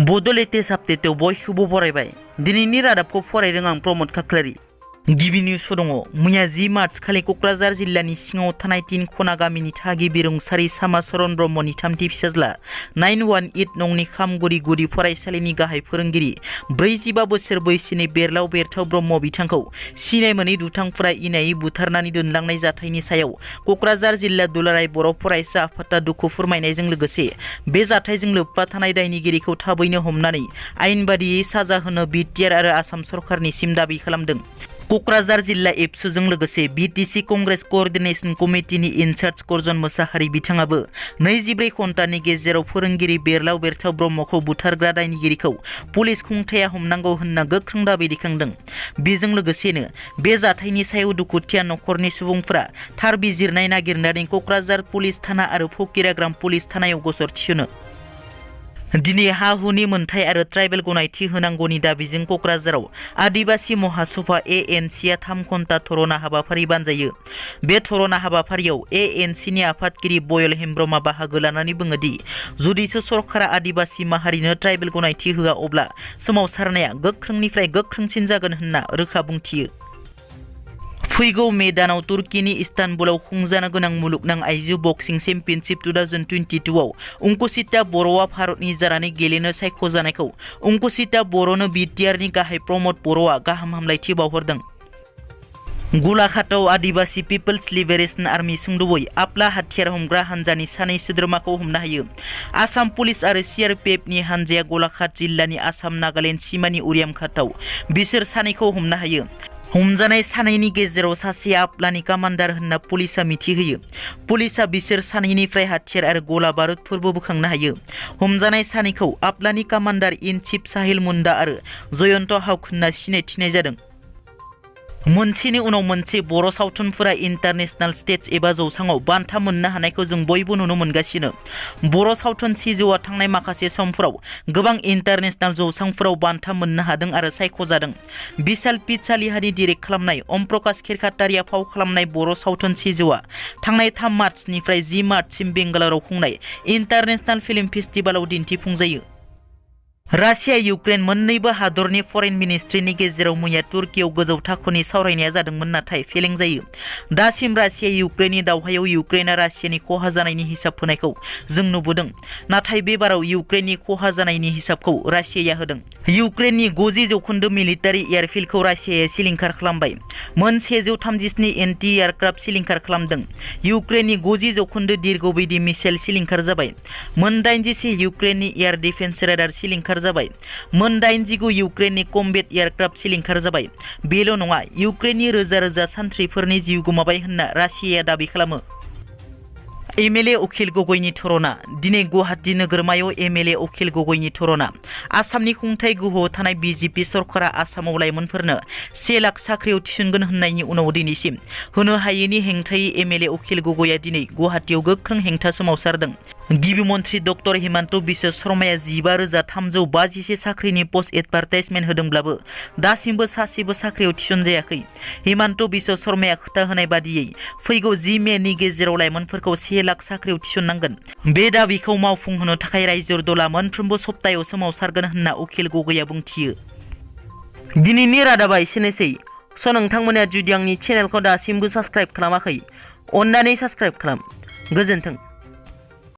Bodo latest update बयखौबो बरायबाय। दिनैनि रादाबखौ फरायदों आं प्रमोद खाख्लारि। गिबि निउस दङ। मैया 10 मार्च खालि क'क्राझार जिल्लानि सिङाव थानाय 3 खना गामिनि थागिबि रुंसारि सामाचरन ब्रह्मनि थामथि फिसाज्ला 918 नंनि खामगुरि गुदि फरायसालिनि गाहाय फोरोंगिरि 45 बोसोर बैसोनि बेरलाव बेरथाव ब्रह्म बिथांखौ सिनाय मोनै दुथांफोरा इनायै बुथारनानै दोनलांनाय जाथायनि सायाव क'क्राझार जिल्ला दुलाराय बर' फरायसा आफादा दुखु फोरमायनायजों लोगोसे बे जाथायजों लोब्बा थानाय दायनिगिरिखौ थाबैनो हमनानै आयेन बादियै साजा होनो बिटिआर आरो आसाम सरकारनिसिम दाबि खालामदों। क'क्राझार जिल्ला एबसुजों लोगोसे बिटिसि कंग्रेस क'अर्डिनेशन कमिटिनि इनचार्ज कर्जन मोसाहारि बिथाङाबो 24 घन्टानि गेजेराव फोरोंगिरि बेरलाव बेरथाव ब्रह्मखौ बुथारग्रा दायनिगिरिखौ पुलिस खुंथाया हमनांगौ होनना गोख्रों दाबि दैखांदों। बेजों लोगोसेनो बे जाथायनि सायाव दुखुथिया नखरनि सुबुंफोरा थार बिजिरनाय नागिरनानै क'क्राझार पुलिस थाना आरो फकिराग्राम पुलिस थानायाव गसर थिसनो। दिनै हा-हुनि मोनथाय आरो ट्राइबेल गनायथि होनांगौनि दाबिजों क'क्राझाराव आदिबासि महासभा एएनसिआ 3 घन्टा धरना हाबाफारि बानजायो। बे धरना हाबाफारियाव एएनसिनि आफादगिरि बयल हेमब्रमआ बाहागो लानानै बुङोदि जुदिसो सरकारा आदिबासि माहारिनो ट्राइबेल गनायथि होआ अब्ला सोमावसारनाया गोख्रोंनिफ्राय गोख्रोंसिन जागोन होनना रोखा बुंथियो। फैगौ मे दानाव तुर्कीनि इस्तानबुलाव खुंजानो गोनां मुलुगनां आइजो बक्सिं चेम्पियनशिप 2022 आव अंकुचिता बर'आ भारतनि जानानै गेलेनो सायख'जानायखौ अंकुचिता बर'नो बिटिआरनि गाहाय प्रमोद बर'आ गाहाम हामलायथि बावहरदों। गलाघाटआव आदिबासि पिपल्स लिबारेशन आर्मी सुंद'यै आपला हाथियार हमग्रा हानजानि 2 सोद्रोमाखौ हमनो हायो। आसाम पुलिस आरो सिआरपिएफनि हानजाया गलाघाट जिल्लानि आसाम नागालेण्ड सिमानि उरियामघाटआव बिसोर 2खौ हमनो हायो। हमजानाय 2नि गेजेराव सासेया आपलानि कामान्डार होनना पुलिसा मिथिहोयो। पुलिसा बिसोर 2निफ्राय हाथियार आरो गला बारुदफोरबो बोखांनो हायो। हमजानाय 2खौ आपलानि कामान्डार इन चिफ साहिल मुन्डा आरो जयन्त हाउक होनना सिनायथिनाय जादों। मोनसेनि उनाव मोनसे बर' सावथुनफोरा इन्टारनेशनेल स्टेज एबा जौसाङाव बान्था मोननो हानायखौ जों बयबो नुनो मोनगासिनो। बर' सावथुन सिजौआ थांनाय माखासे समफोराव गोबां इन्टारनेशनेल जौसांफोराव बान्था मोननो हादों आरो सायख'जादों। बिशाल पिचालिहानि डिरेक्ट खालामनाय अम प्रकाश खेरखातारिया फाव खालामनाय बर' सावथुन सिजौआ थांनाय 3 मार्चनिफ्राय 10 मार्चसिम बेंगालराव खुंनाय इन्टारनेशनेल फिल्म फेस्टिभेलाव दिन्थिफुंजायो। रासिया इउक्रेन मोन्नैबो हादरनि फरेन मिनिस्ट्रिनि गेजेराव मैया तुर्कीयाव गोजौ थाखोनि सावरायनाया जादोंमोन नाथाय फेलें जायो। दासिम रासिया इउक्रेननि दावहायाव इउक्रेनआ रासियानि खहा जानायनि हिसाब होनायखौ जों नुबोदों, नाथाय बे बाराव इउक्रेननि खहा जानायनि हिसाबखौ रासियाया होदों। इउक्रेननि 90% मिलिटारि एयारफिल्डखौ रासियाया सिलिंखार खालामबाय। मोन 137 एन्टि एयारक्राफ्ट सिलिंखार खालामदों। इउक्रेननि 90% दीर्घवेदि मिसाइल सिलिंखार जाबाय। मोन 81 इउक्रेननि एयार डिफेन्स राडार सिलिंखार जाबाय। मोन 89 इउक्रेननि कम्बेट एयारक्राफ्ट सिलिंखार जाबाय। बेल' नङा, इउक्रेननि रोजा रोजा सान्थ्रिफोरनि जिउ गोमाबाय होनना रासियाया दाबि खालामो। MLA उखिल गगैनि धरना। दिनै गुवाहाटी नोगोरमायाव MLA उखिल गगैनि धरना। आसामनि खुंथाय गोहोआव थानाय बिजेपि सरकारा आसामाव लाइमोनफोरनो 1 लाख साख्रियाव थिसनगोन होननायनि उनाव दिनैसिम होनो हायैनि हेंथायै MLA उखिल गगैआ दिनै गुवाहाटीयाव गोख्रों हेंथा सोमावसारदों। गिबि मन्थ्रि डक्टर हिमन्त बिश्व शर्माया 15,351 साख्रिनि पस्ट एडभार्टाइजमेन्ट होदोंब्लाबो दासिमबो सासेबो साख्रियाव थिसनजायाखै। हिमन्त बिश्व शर्माया खोथा होनाय बादियै फैगौ 10 मेनि गेजेराव लाइमोनफोरखौ 1 लाख साख्रियाव थिसननांगोन। बे दाबिखौ मावफुंहोनो थाखाय रायजो दलआ मोनफ्रोमबो सप्तायाव सोमावसारगोन होनना उखिल गगैआ बुंथियो। दिनैनि रादाबा एसेनोसै। नोंथांमोना जुदि आंनि चेनेलखौ दासिमबो साबस्क्राइब खालामाखै, अन्नानै साबस्क्राइब खालाम। गोजोन्थों।